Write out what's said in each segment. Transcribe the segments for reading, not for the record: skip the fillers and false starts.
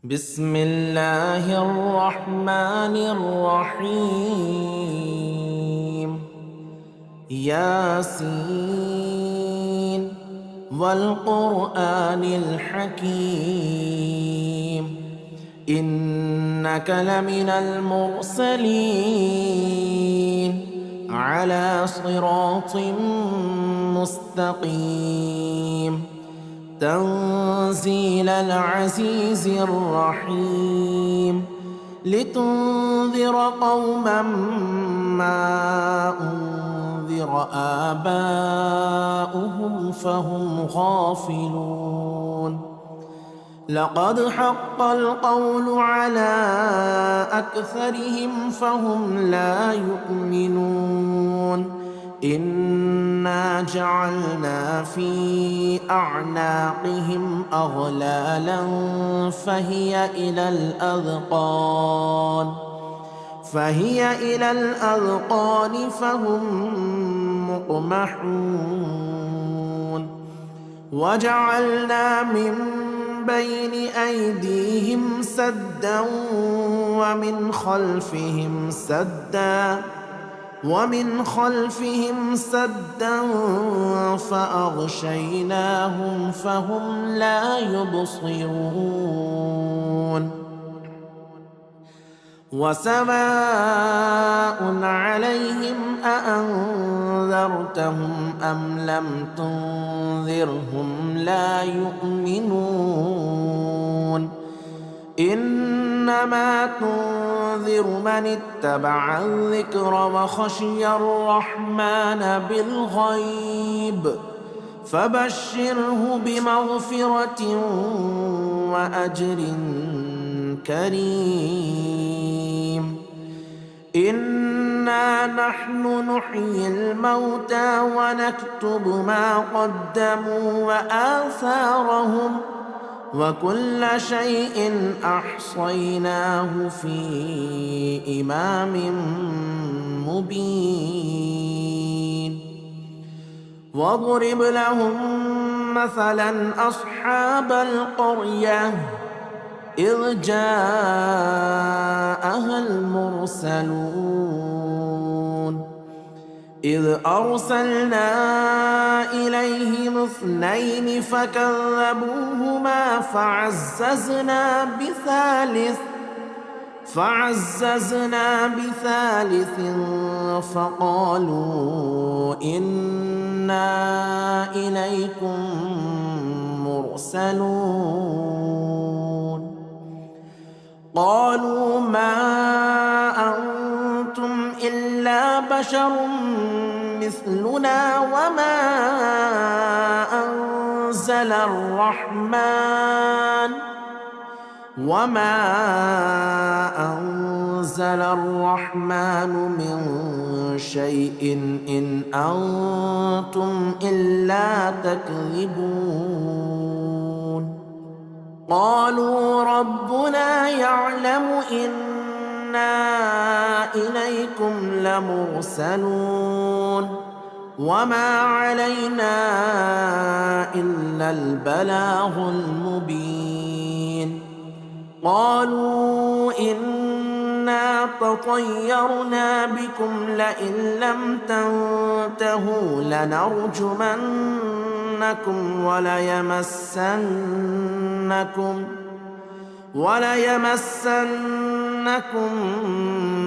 بسم الله الرحمن الرحيم. ياسين والقرآن الحكيم إنك لمن المرسلين على صراط مستقيم تنزيل العزيز الرحيم لتنذر قوما ما أنذر آباؤهم فهم غافلون. لقد حق القول على أكثرهم فهم لا يؤمنون. إنا جعلنا في أعناقهم أغلالا فهي إلى الأذقان فهم مقمحون. وجعلنا من بين أيديهم سدا ومن خلفهم سدا فأغشيناهم فهم لا يبصرون. وسواء عليهم أأنذرتهم أم لم تنذرهم لا يؤمنون. إنما تنذر من اتبع الذكر وخشي الرحمن بالغيب فبشره بمغفرة وأجر كريم. إنا نحن نحيي الموتى ونكتب ما قدموا وآثارهم وكل شيء أحصيناه في إمام مبين. واضرب لهم مثلا أصحاب القرية إذ جاءها المرسلون إذ أرسلنا إليهم 2 فكذبوهما فعززنا بثالث فقالوا إنا إليكم مرسلون. قالوا ما أنتم إلا بشر مثلنا وما أنزل الرحمن من شيء إن أنتم إلا تكذبون. قالوا ربنا يعلم إنا إليكم لمرسلون وما علينا إلا البلاغ المبين. قالوا إنا تطيرنا بكم لئن لم تنتهوا لنرجمنكم وليمسنكم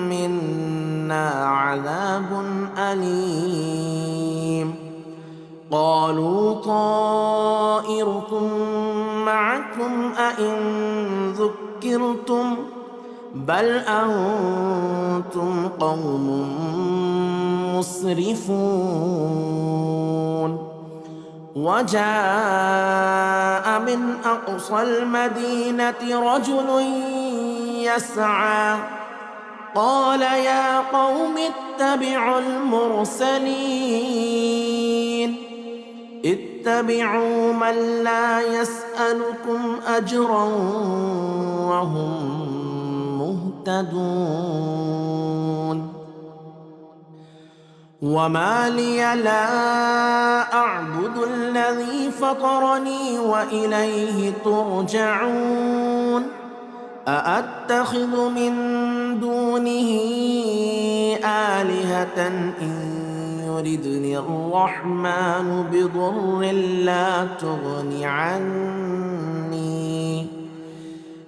منا عذاب أليم. قالوا طائركم معكم أئن ذكرتم بل أنتم قوم مسرفون. وجاء من أقصى المدينة رجل يسعى قال يا قوم اتبعوا المرسلين اتبعوا من لا يسألكم أجرا وهم مهتدون. وما لي لا أعبد الذي فطرني وإليه ترجعون. أأتخذ من دونه آلهة إن يردني الرحمن بضر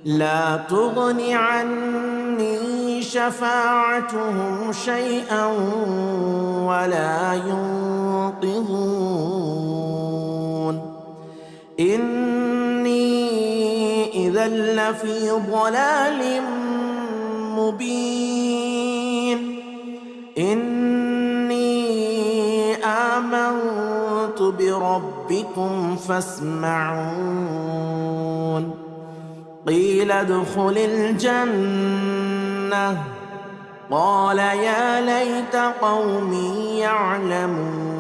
لا تغن عني شفاعتهم شيئا ولا ينقذون إني إذا لفي ضلال مبين إني آمنت بربكم فاسمعون قيل ادخل الجنة قال يا ليت قومي يعلمون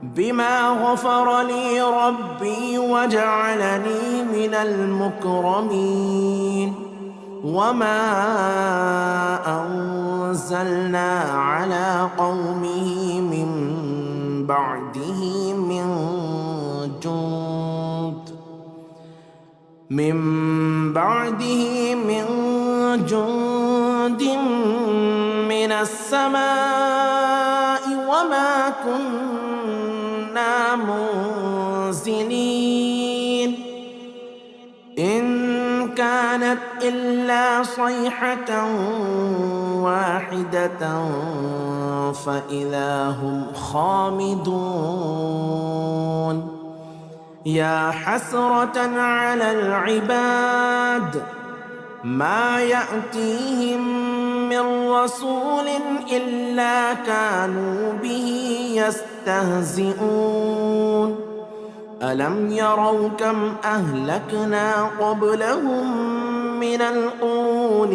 بما غفر لي ربي وجعلني من المكرمين وما أنزلنا على قومه من بعده من جند من السماء وما كنا منزلين إن كانت إلا صيحة واحدة فإذا هم خامدون يا حسرة على العباد ما يأتيهم من رسول إلا كانوا به يستهزئون ألم يروا كم أهلكنا قبلهم من القرون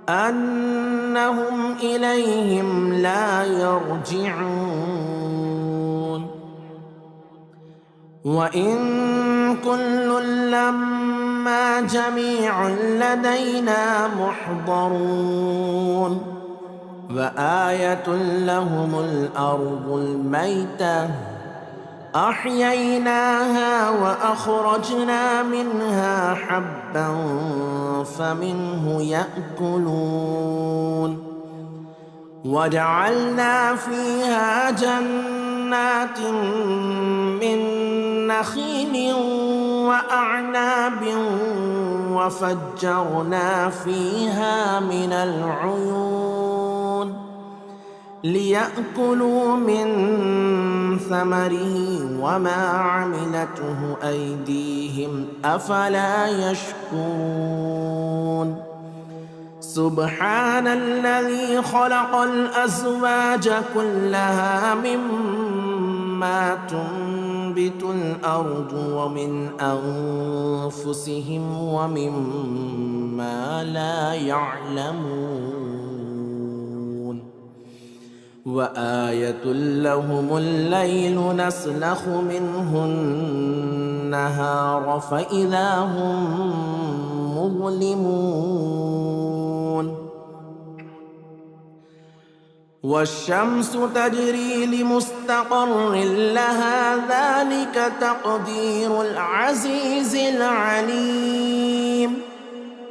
أنهم إليهم لا يرجعون وإن كل لما جميع لدينا محضرون وآية لهم الأرض الميتة أحييناها وأخرجنا منها حبا فمنه يأكلون وجعلنا فيها جنات من نخيل وأعناب وفجرنا فيها من العيون ليأكلوا من ثمره وما عملته أيديهم أفلا يشكرون سبحان الذي خلق الأزواج كلها مما تنبت الأرض ومن أنفسهم ومما لا يعلمون وآية لهم الليل نسلخ منه النهار فإذا هم مظلمون والشمس تجري لمستقر لها ذلك تقدير العزيز العليم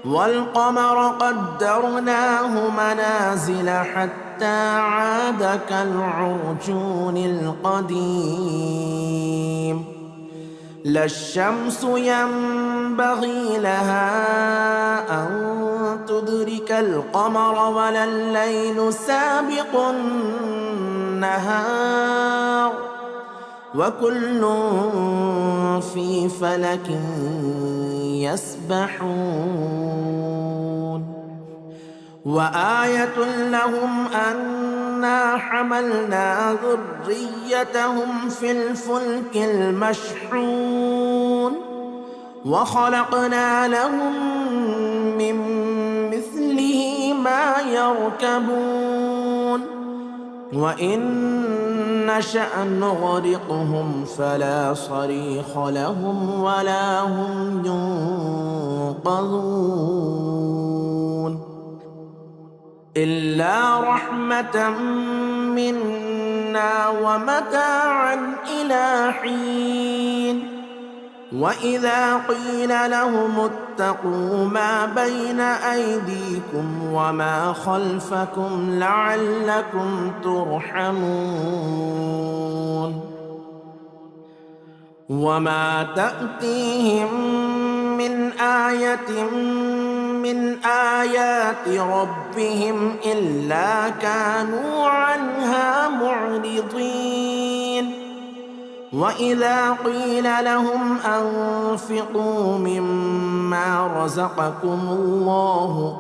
والقمر قدرناه منازل حتى عاد كالعرجون القديم لا الشمس ينبغي لها أن تدرك القمر ولا الليل سابق النهار وكل في فلك يسبحون وآية لهم أنا حملنا ذريتهم في الفلك المشحون وخلقنا لهم من مثله ما يركبون وإن نشأ نغرقهم فلا صريخ لهم ولا هم ينقذون إلا رحمة منا ومتاعا إلى حين وإذا قيل لهم اتقوا ما بين أيديكم وما خلفكم لعلكم ترحمون وما تأتيهم من آية من آيات ربهم إلا كانوا عنها معرضين وإذا قيل لهم أنفقوا مما رزقكم الله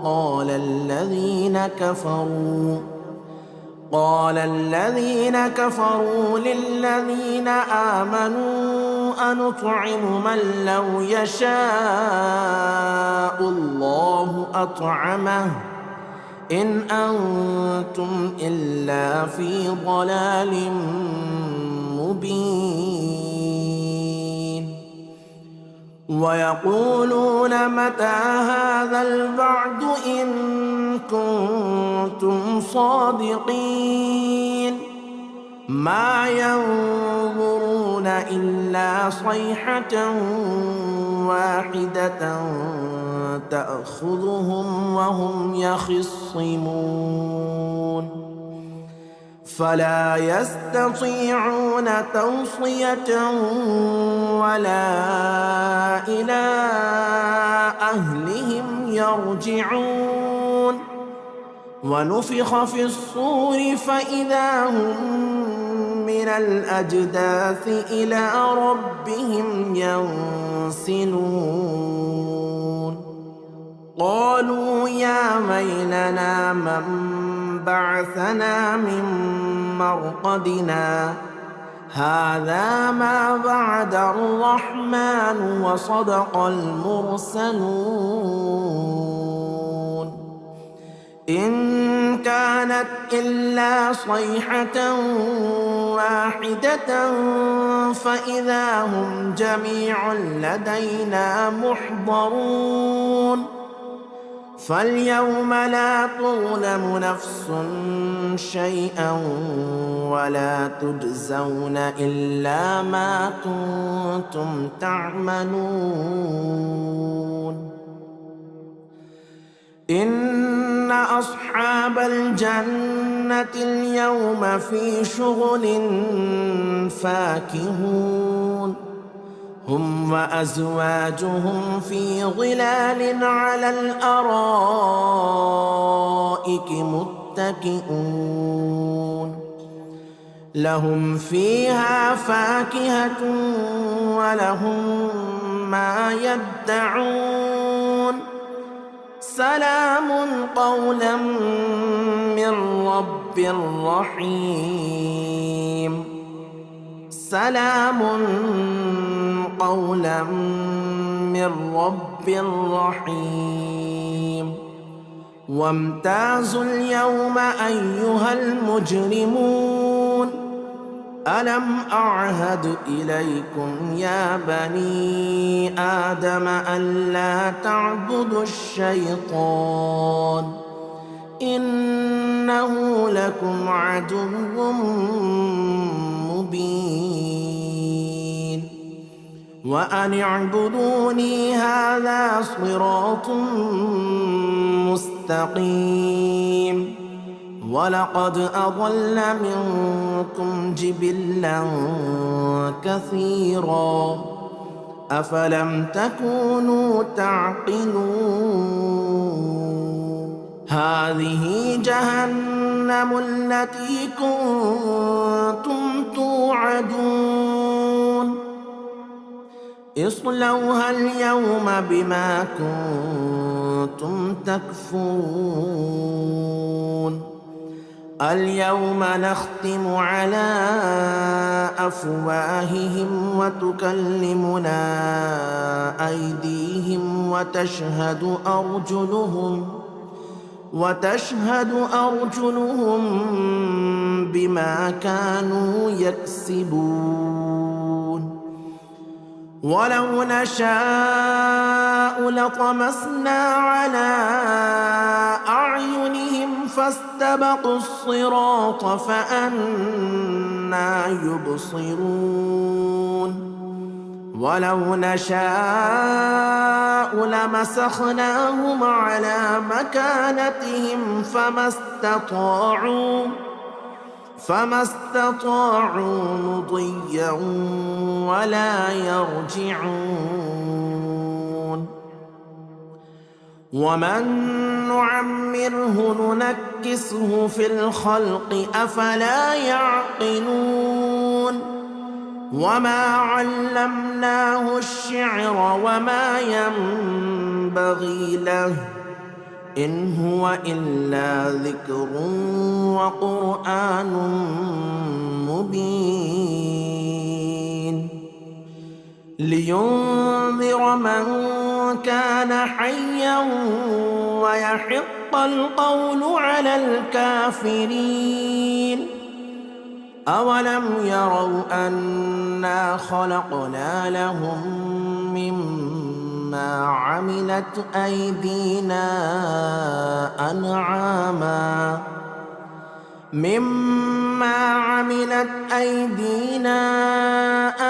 قال الذين كفروا للذين آمنوا أنطعم من لو يشاء الله أطعمه إن أنتم إلا في ضلال مبين ويقولون متى هذا الوعد إن كنتم صادقين ما ينظرون إلا صيحة واحدة تأخذهم وهم يخصمون فلا يستطيعون توصية ولا إلى أهلهم يرجعون ونفخ في الصور فإذا هم من الأجداث إلى ربهم ينسلون قالوا يا ويلنا من بعثنا من مرقدنا هذا ما وعد الرحمن وصدق المرسلون إن كانت إلا صيحة واحدة فإذا هم جميع لدينا محضرون فاليوم لا تظلم نفس شيئا ولا تجزون إلا ما كنتم تعملون إن أصحاب الجنة اليوم في شغل فاكهون هم وأزواجهم في ظلال على الأرائك متكئون لهم فيها فاكهة ولهم ما يدعون سلام قولا من رب رحيم سلام قولا من رب رحيم وامتازوا اليوم أيها المجرمون ألم أعهد إليكم يا بني آدم ألا تعبدوا الشيطان إنه لكم عدو مبين وأن اعبدوني هذا صراط مستقيم ولقد أضل منكم جبلا كثيرا أفلم تكونوا تعقلون هذه جهنم التي كنتم توعدون اصلوها اليوم بما كنتم تكفرون اليوم نختم على أفواههم وتكلمنا أيديهم وتشهد أرجلهم بما كانوا يكسبون ولو نشاء لطمسنا على أعينهم فاستبقوا الصراط فأنى يبصرون ولو نشاء لمسخناهم على مكانتهم فما استطاعوا مضيا ولا يرجعون. ومن نعمره ننكسه في الخلق أفلا يعقلون. وما علمناه الشعر وما ينبغي له إن هو إلا ذكر وقرآن مبين لينذر من كان حيا ويحق القول على الكافرين. أولم يروا أنا خلقنا لهم مما عملت أيدينا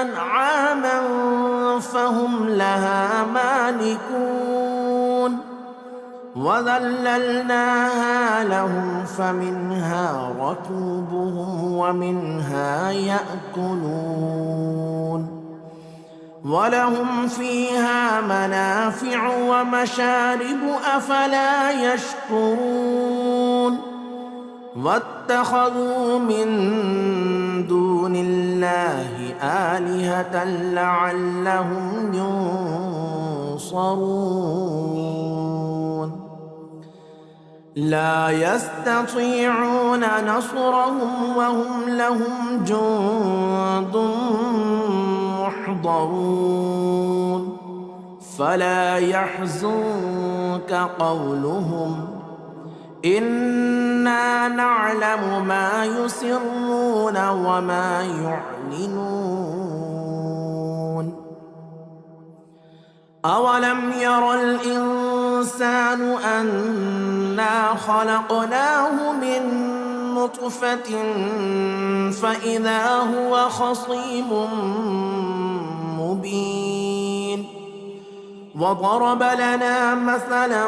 أنعاما فهم لها مالكون. وذللناها لهم فمنها ركوبهم ومنها يأكلون ولهم فيها منافع ومشارب أفلا يشكرون. واتخذوا من دون الله آلهة لعلهم ينصرون. لا يستطيعون نصرهم وهم لهم جند محضرون. فلا يحزنك قولهم إنا نعلم ما يسرون وما يعلنون. أولم ير الإنسان أنا خلقناه من نطفة فإذا هو خصيم مبين. وضرب لنا مثلا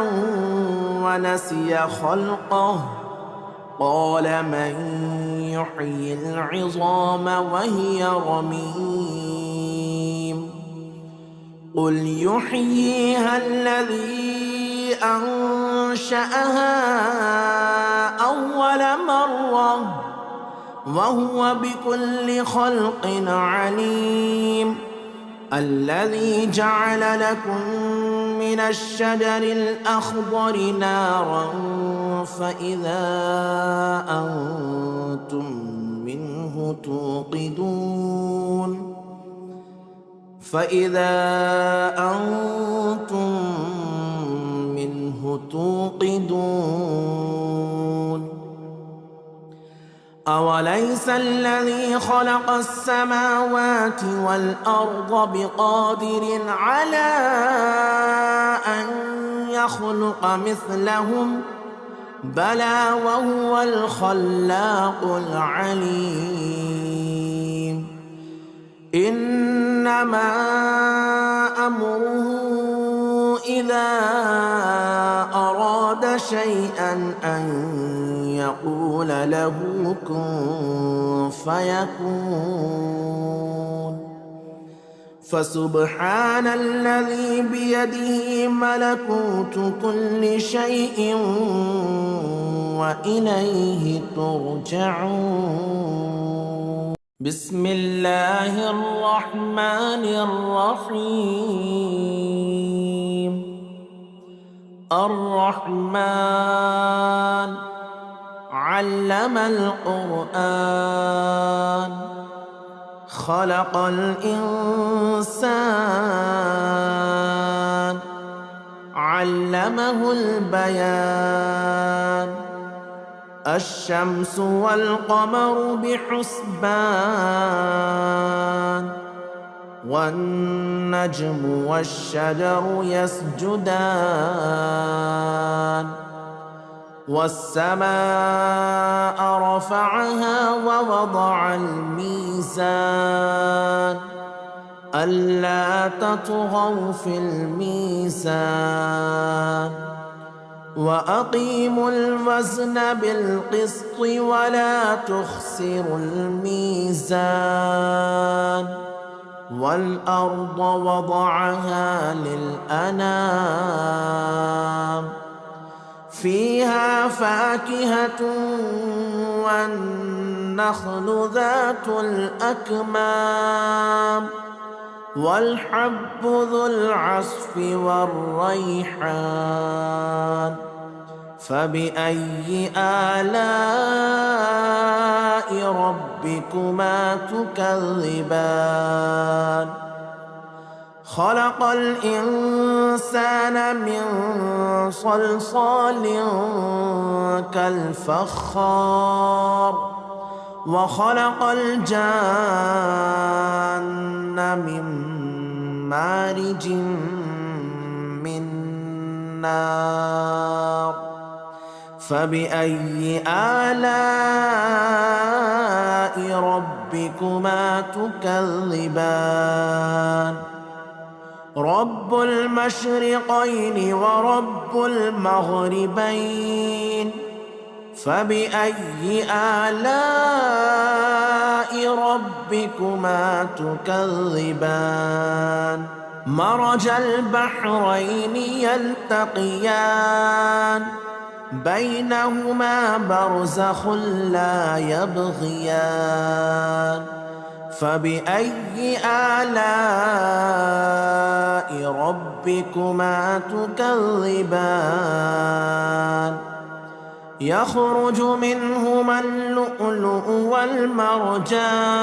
ونسي خلقه قال من يحيي العظام وهي رميم. قل يحييها الذي أنشأها أول مرة وهو بكل خلق عليم. الذي جعل لكم من الشجر الأخضر نارا فإذا أنتم منه توقدون. أوليس الذي خلق السماوات والأرض بقادر على أن يخلق مثلهم بلى وهو الخلاق العليم. إنما أمره إذا أراد شيئا أن يقول له كن فيكون. فسبحان الذي بيده ملكوت كل شيء وإليه ترجعون. بسم الله الرحمن الرحيم. الرحمن علم القرآن خلق الإنسان علمه البيان. الشمس والقمر بحسبان والنجم والشجر يسجدان. والسماء رفعها ووضع الميزان ألا تطغوا في الميزان وأقيموا الوزن بالقسط ولا تخسروا الميزان والأرض وضعها للأنام فيها فاكهة والنخل ذات الأكمام والحب ذو العصف والريحان فبأي آلاء ربكما تكذبان خلق الإنسان من صلصال كالفخار وخلق الجان من مارج من نار فبأي آلاء ربكما تكذبان رب المشرقين ورب المغربين فبأي آلاء ربكما تكذبان مرج البحرين يلتقيان بينهما برزخ لا يبغيان فبأي آلاء ربكما تكذبان يخرج منهما اللؤلؤ والمرجان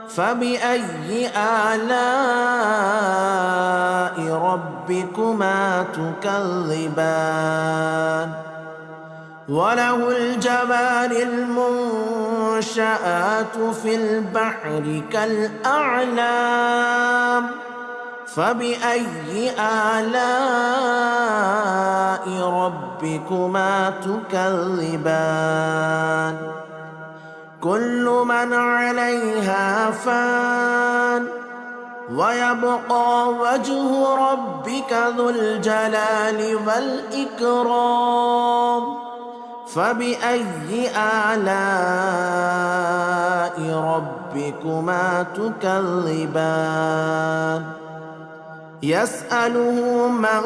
فبأي آلاء ربكما تكذبان وله الجبال المنشآت في البحر كالأعلام فبأي آلاء ربكما تكذبان كل من عليها فان ويبقى وجه ربك ذو الجلال والإكرام فبأي آلاء ربكما تكذبان يسأله من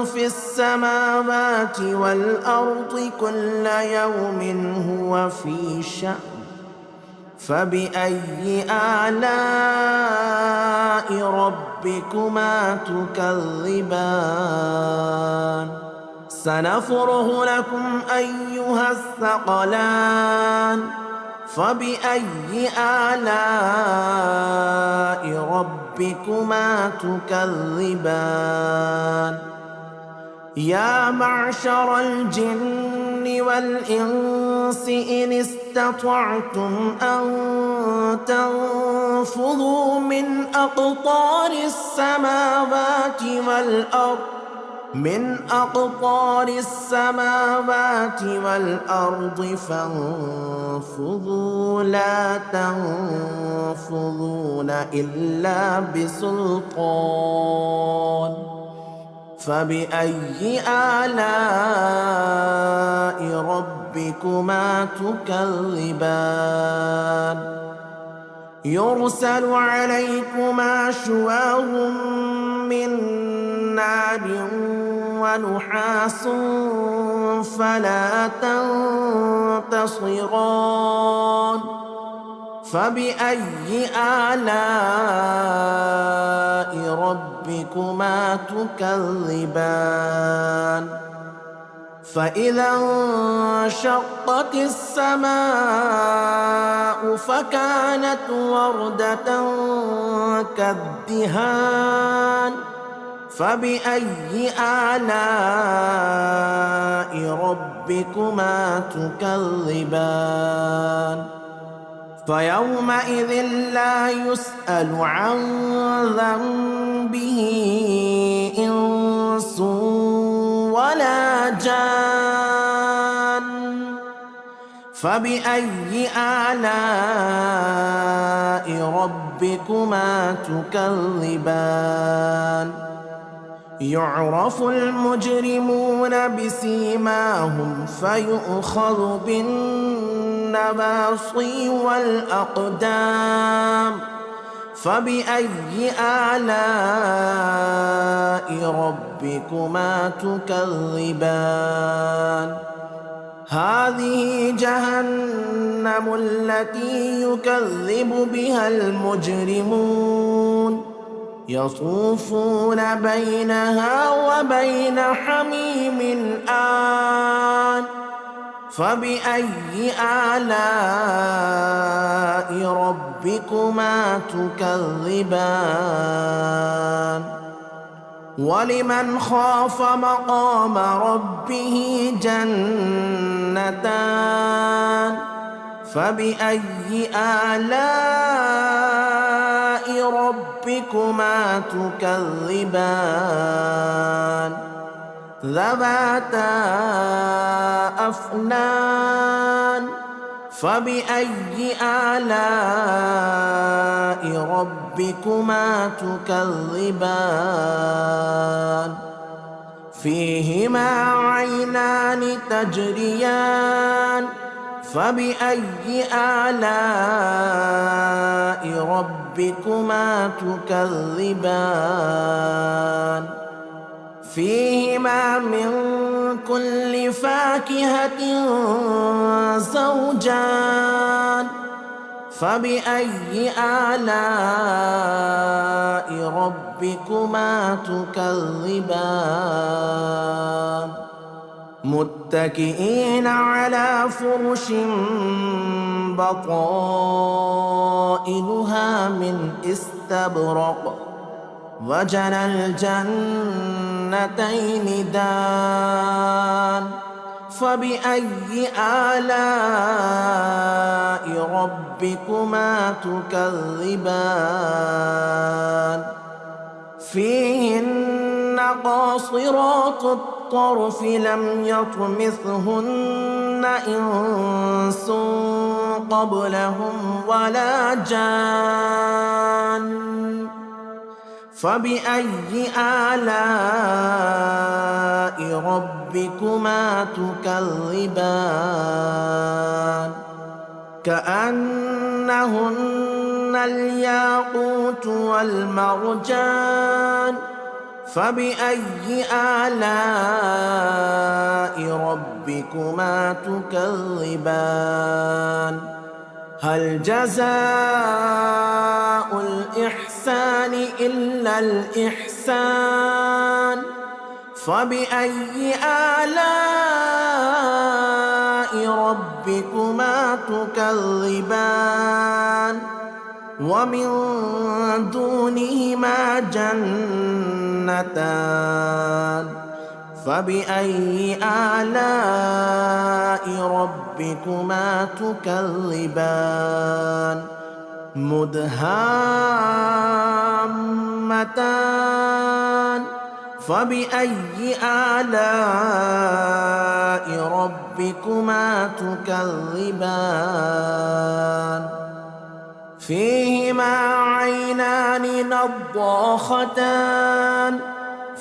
في السماوات والأرض كل يوم هو في شأن فبأي آلاء ربكما تكذبان سنفرغ لكم أيها الثقلان فبأي آلاء ربكما تكذبان يا معشر الجن والإنس إن استطعتم أن تنفذوا من أقطار السماوات والأرض فانفذوا لا تنفذون إلا بسلطان فبأي آلاء ربكما تكذبان يرسل عليكما شواظ من نار ونحاس فلا تنتصران فبأي آلاء ربكما تكذبان فإذا انشقت السماء فكانت وردة كالدهان فبأي آلاء ربكما تكذبان فيومئذ لا يسأل عن ذنبه إنس ولا جان فبأي آلاء ربكما ربكما تكذبان يعرف المجرمون بسيماهم فيؤخذ بالنواصي والأقدام فبأي آلاء ربكما تكذبان هذه جهنم التي يكذب بها المجرمون يطوفون بينها وبين حميم آن فبأي آلاء ربكما تكذبان ولمن خاف مقام ربه جنتان فبأي آلاء ربكما تكذبان ذواتا أفنان فبأي آلاء ربكما تكذبان فيهما عينان تجريان فبأي آلاء ربكما تكذبان فيهما من كل فاكهة زوجان فبأي آلاء ربكما تكذبان متكئين على فرش بطائنها من استبرق وجنى الجنتين دان فبأي آلاء ربكما تكذبان فيهن قاصرات الطرف لم يطمثهن إنس قبلهم ولا جان فبأي آلاء ربكما تكذبان كأنهن الياقوت والمرجان فبأي آلاء ربكما تكذبان هل جزاء الإحسان إلا الإحسان فبأي آلاء ربكما تكذبان ومن دونهما جنتان فبأي آلاء ربكما تكذبان مدهامتان فبأي آلاء ربكما تكذبان فيهما عينان نضاختان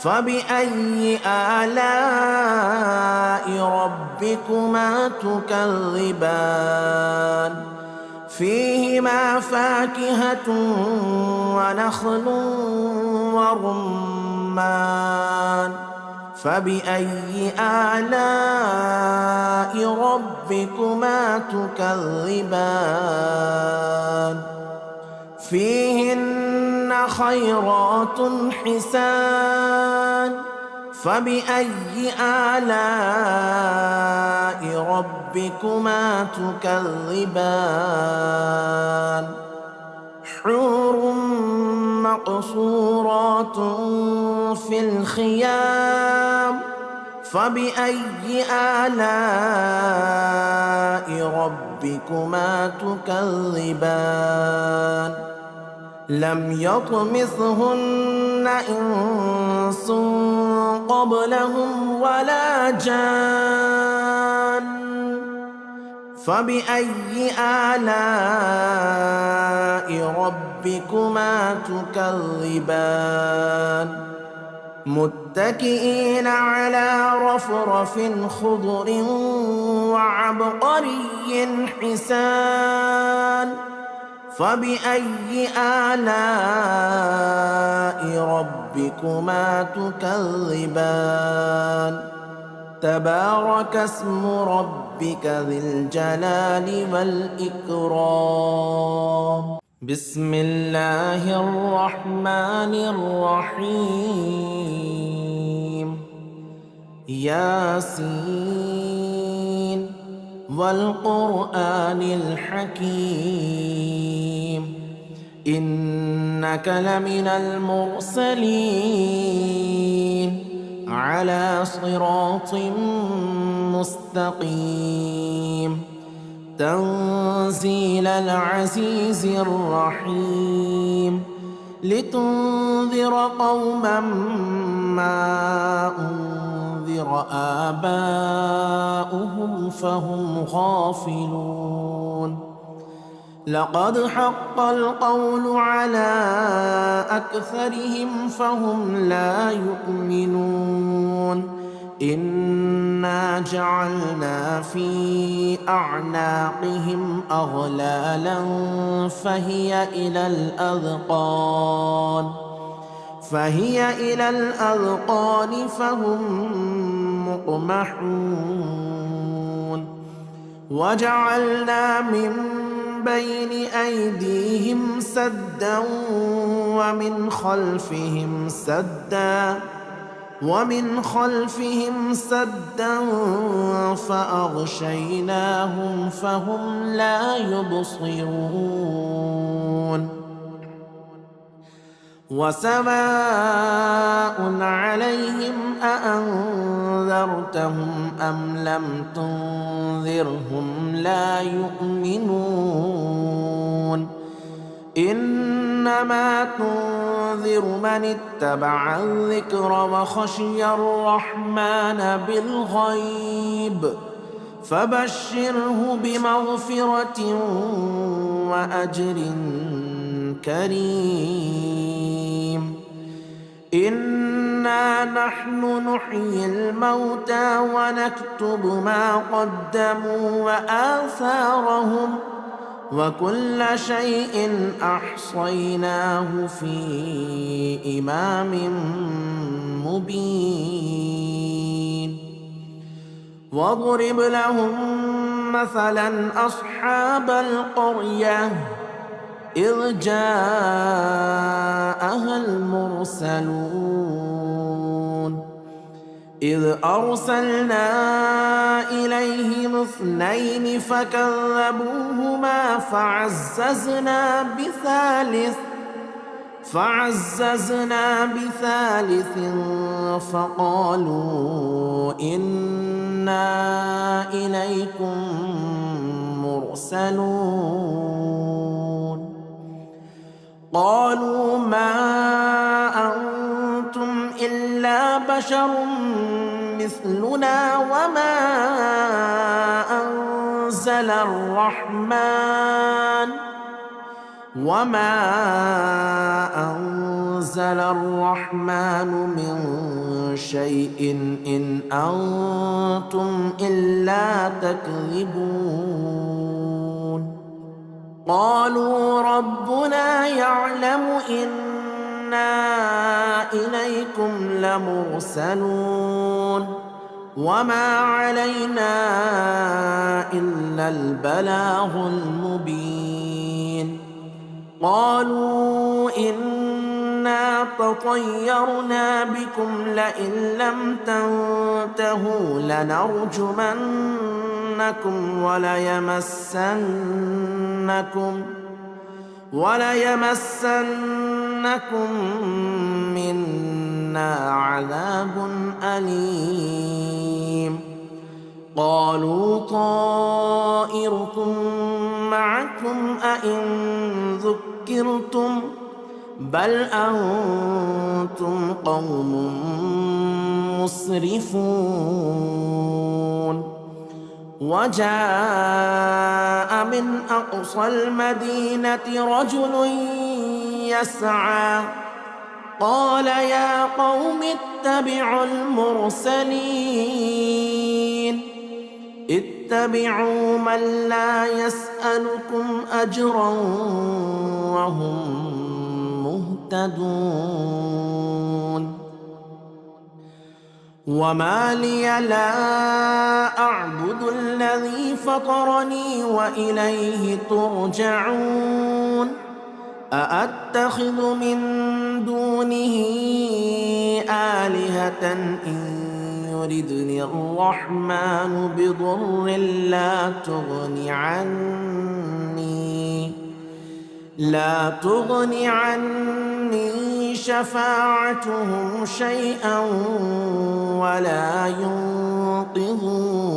فبأي آلاء ربكما تكذبان فيهما فاكهة ونخل ورمان فبأي آلاء ربكما تكذبان فيهن خيرات حسان فبأي آلاء ربكما تكذبان حور مقصورات في الخيام فبأي آلاء ربكما تكذبان لم يطمثهن إنس قبلهم ولا جان فبأي آلاء ربكما ربكما تكذبان متكئين على رفرف خضر وعبقري حسان فبأي آلاء ربكما تكذبان تبارك اسم ربك ذي الجلال والإكرام بسم الله الرحمن الرحيم ياسين والقرآن الحكيم إنك لمن المرسلين على صراط مستقيم تنزيل العزيز الرحيم لتنذر قوما ما أنذر آباؤهم فهم غافلون لقد حق القول على أكثرهم فهم لا يؤمنون إنا جعلنا في أعناقهم أغلالا فهي إلى الأذقان فهم مقمحون وجعلنا من بين أيديهم سدا ومن خلفهم سدا فأغشيناهم فهم لا يبصرون وسواء عليهم أأنذرتهم أم لم تنذرهم لا يؤمنون إنما تنذر من اتبع الذكر وخشي الرحمن بالغيب فبشره بمغفرة وأجر كريم إنا نحن نحيي الموتى ونكتب ما قدموا وآثارهم وكل شيء أحصيناه في إمام مبين واضرب لهم مثلا أصحاب القرية إذ جاءها المرسلون إذ أرسلنا إليهم 2 فكذبوهما فعززنا بثالث فقالوا إنا إليكم مرسلون قالوا ما أنتم إلا بشر مثلنا وما أنزل الرحمن من شيء إن أنتم إلا تكذبون قالوا ربنا يعلم إنا إليكم لمرسلون وما علينا إلا البلاغ المبين قالوا إنا تطيرنا بكم لئن لم تنتهوا لنرجمنكم وليمسنكم منا عذاب أليم قالوا طائركم معكم أئن ذكرتم بل أنتم قوم مسرفون وجاء من أقصى المدينة رجل يسعى قال يا قوم اتبعوا المرسلين اتبعوا من لا يسألكم أجرا وهم مهتدون وما لي لا أعبد الذي فطرني وإليه ترجعون أأتخذ من دونه آلهة إن يردني الرحمن بضر لا تغن عني شفاعتهم شيئا ولا ينقذون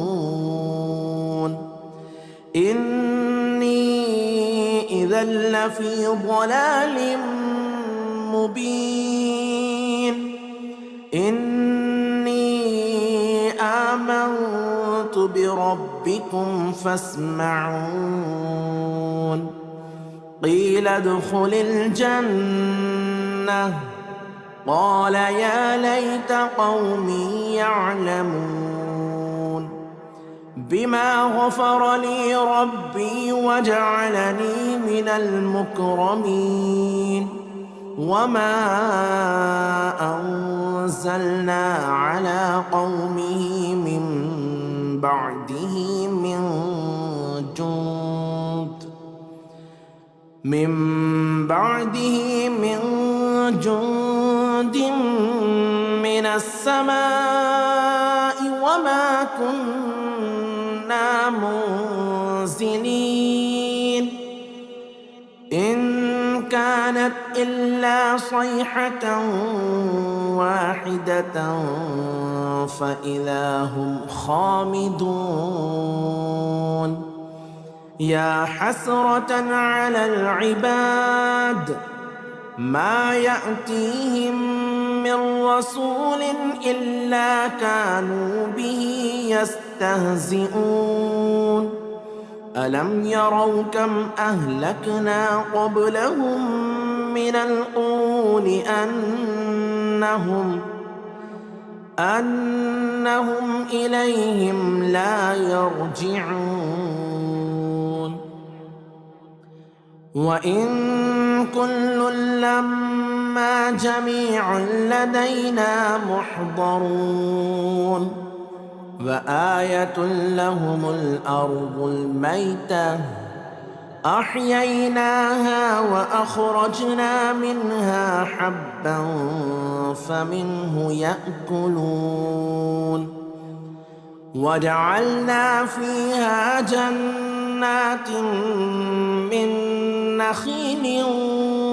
إني إذا لفي ضلال مبين إني آمنت بربكم فاسمعون قيل ادخل الجنة قال يا ليت قومي يعلمون بما غفر لي ربي وجعلني من المكرمين وما أنزلنا على قومه من بعده من جند من السماء وما كنا منزلين إن كانت إلا صيحة واحدة فإذا هم خامدون يا حسرة على العباد ما يأتيهم من رسول إلا كانوا به يستهزئون ألم يروا كم أهلكنا قبلهم من القرون أنهم إليهم لا يرجعون وإن كل لما جميع لدينا محضرون وآية لهم الأرض الميتة أحييناها وأخرجنا منها حبا فمنه يأكلون وجعلنا فيها جنات من نخيل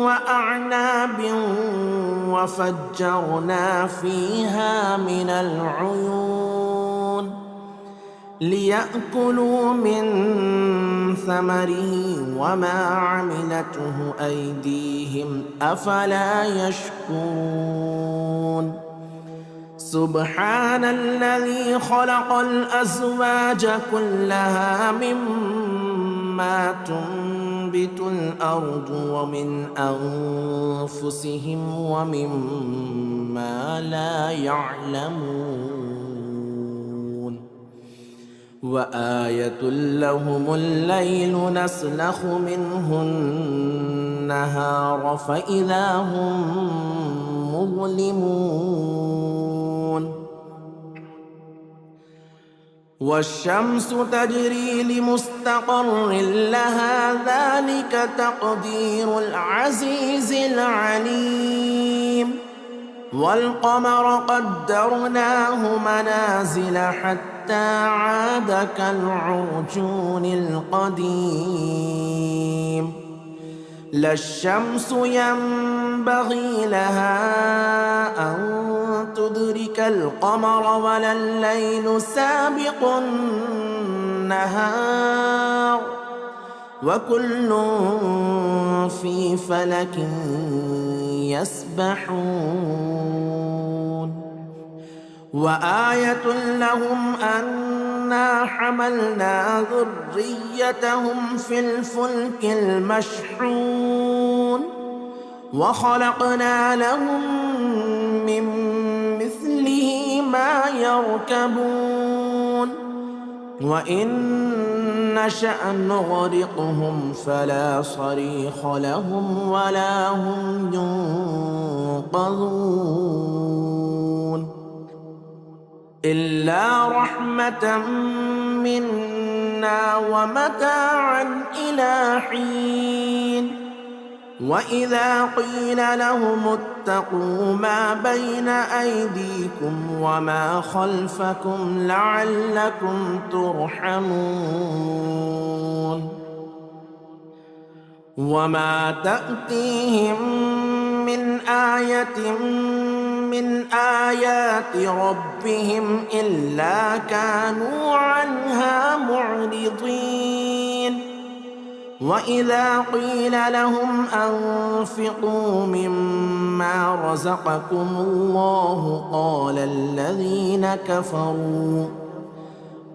وأعناب وفجرنا فيها من العيون ليأكلوا من ثمره وما عملته أيديهم أفلا يشكرون سبحان الذي خلق الأزواج كلها مما تنبت الأرض ومن أنفسهم ومما لا يعلمون وآية لهم الليل نسلخ منه النهار فإذا هم مظلمون والشمس تجري لمستقر لها ذلك تقدير العزيز العليم والقمر قدرناه منازل حتى عاد كالعرجون القديم لا الشمس ينبغي لها أن تدرك القمر ولا الليل سابق النهار وكل في فلك يسبحون وآية لهم أنا حملنا ذريتهم في الفلك المشحون وخلقنا لهم من مثله ما يركبون وإن نشأ نغرقهم فلا صريخ لهم ولا هم ينقذون إلا رحمة منا ومتاعا إلى حين وإذا قيل لهم اتقوا ما بين أيديكم وما خلفكم لعلكم ترحمون وما تأتيهم من آية من آيات ربهم إلا كانوا عنها معرضين وإذا قيل لهم أنفقوا مما رزقكم الله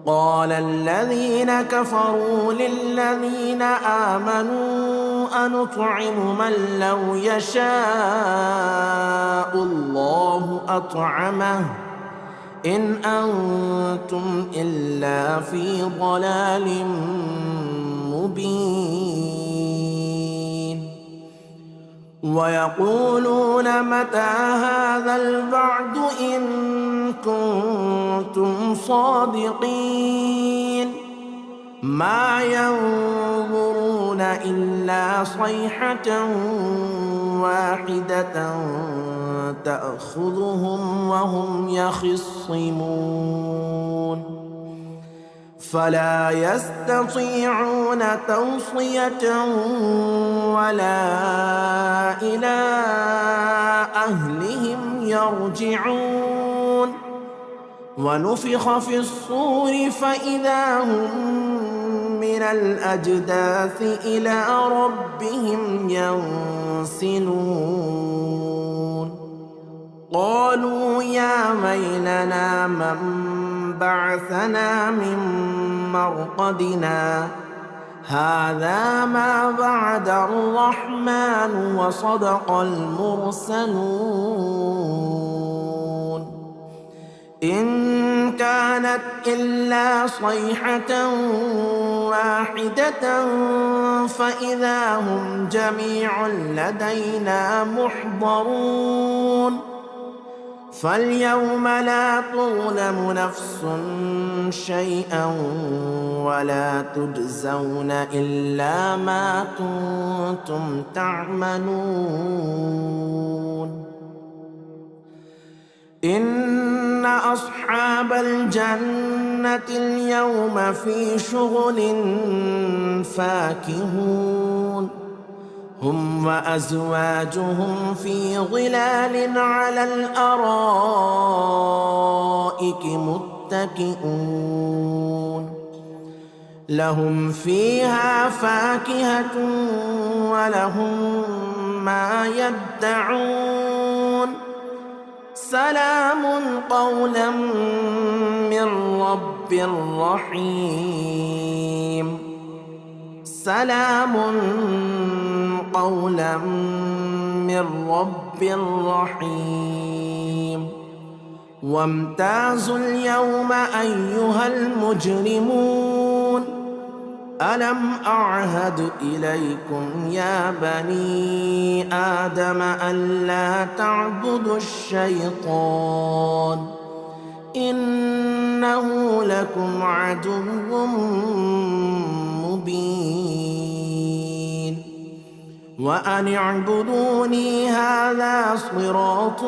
قال الذين كفروا للذين آمنوا أنطعم من لو يشاء الله أطعمه إن أنتم إلا في ضلال مبين ويقولون متى هذا الوعد إن كنتم صادقين ما ينظرون إلا صيحة واحدة تأخذهم وهم يخصمون فلا يستطيعون توصية ولا إلى أهلهم يرجعون ونفخ في الصور فإذا هم من الأجداث إلى ربهم ينسلون قالوا يا ويلنا من بعثنا من مرقدنا هذا ما وعد الرحمن وصدق المرسلون إن كانت إلا صيحة واحدة فإذا هم جميع لدينا محضرون فاليوم لا تظلم نفس شيئا ولا تجزون إلا ما كنتم تعملون إن أصحاب الجنة اليوم في شغل فاكهون هم وأزواجهم في ظلال على الأرائك متكئون لهم فيها فاكهة ولهم ما يدعون سلام قولا من رب رحيم سلام قولا من رب رحيم وامتازوا اليوم أيها المجرمون ألم أعهد إليكم يا بني آدم ألا تعبدوا الشيطان إنه لكم عدو مبين وأن اعبدوني هذا صراط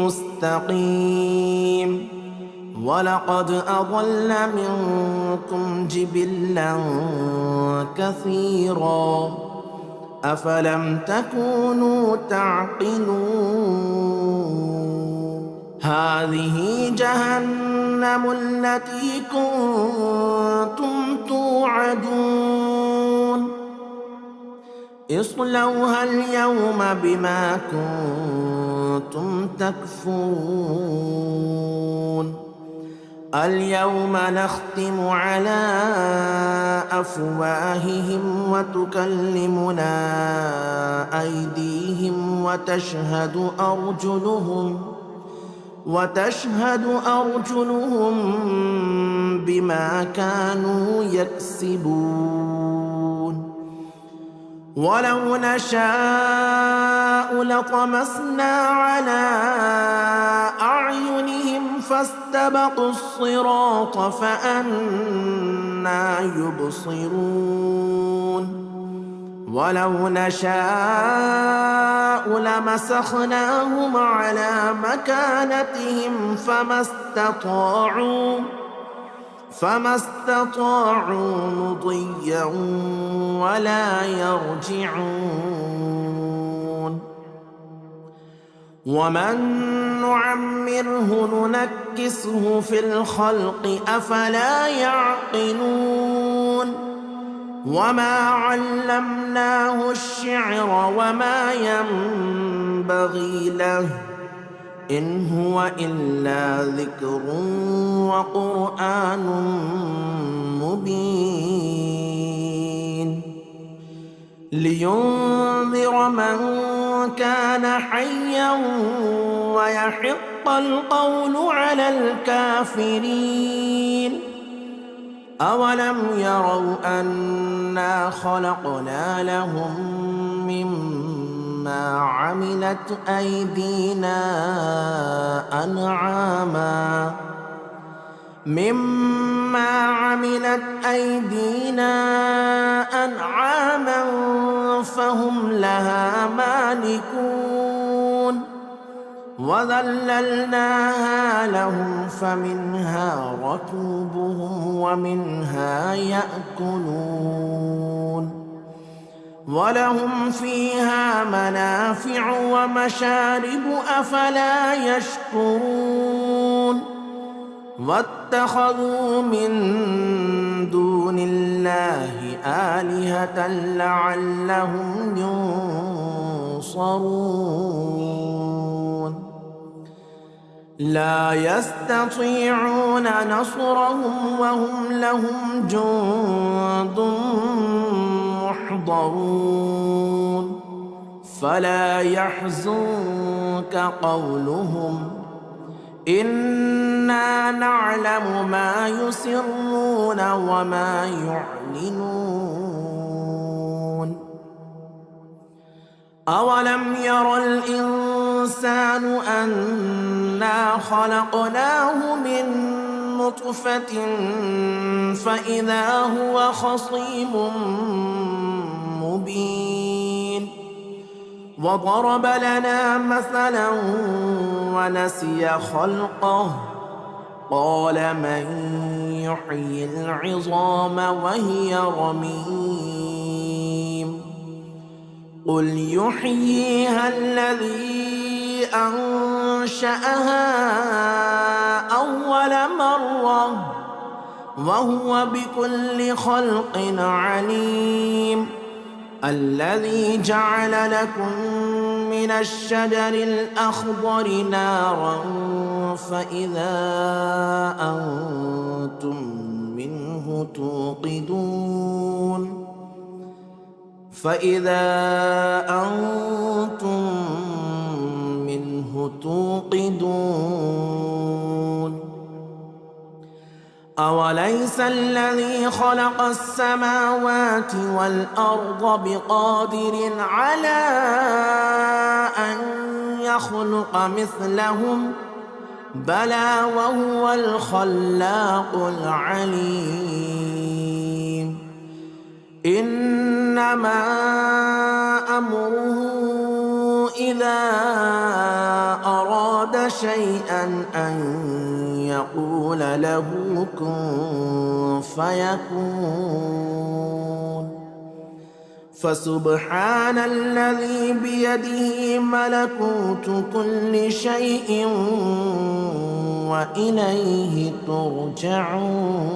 مستقيم ولقد أضل منكم جبلا كثيرا أفلم تكونوا تعقلون هذه جهنم التي كنتم توعدون اصلوها اليوم بما كنتم تكفرون اليوم نختم على أفواههم وتكلمنا أيديهم وتشهد أرجلهم بما كانوا يكسبون ولو نشاء لطمسنا على أعينهم فاستبقوا الصراط فأنى يبصرون ولو نشاء لمسخناهم على مكانتهم فما استطاعوا مضيا ولا يرجعون ومن نعمره ننكسه في الخلق أفلا يعقلون وما علمناه الشعر وما ينبغي له إن هو إلا ذكر وقرآن مبين لينذر من كان حيا ويحق القول على الكافرين أولم يروا أنا خلقنا لهم مما عملت أيدينا أنعاما فهم لها مالكون وذللناها لهم فمنها ركوبهم ومنها يأكلون ولهم فيها منافع ومشارب أفلا يشكرون واتخذوا من دون الله آلهة لعلهم ينصرون لا يستطيعون نصرهم وهم لهم جند محضرون فلا يحزنك قولهم إنا نعلم ما يسرون وما يعلنون أولم ير الإنسان أنا خلقناه من نطفة فإذا هو خصيم مبين وضرب لنا مثلا ونسي خلقه قال من يحيي العظام وهي رميم قل يحييها الذي أنشأها أول مرة وهو بكل خلق عليم الذي جعل لكم من الشجر الأخضر نارا فإذا أنتم منه توقدون أوليس الذي خلق السماوات والأرض بقادر على أن يخلق مثلهم بلى وهو الخلاق العليم إنما أمره إذا أراد شيئا أن يقول له كن فيكون فسبحان الذي بيده ملكوت كل شيء وإليه ترجعون.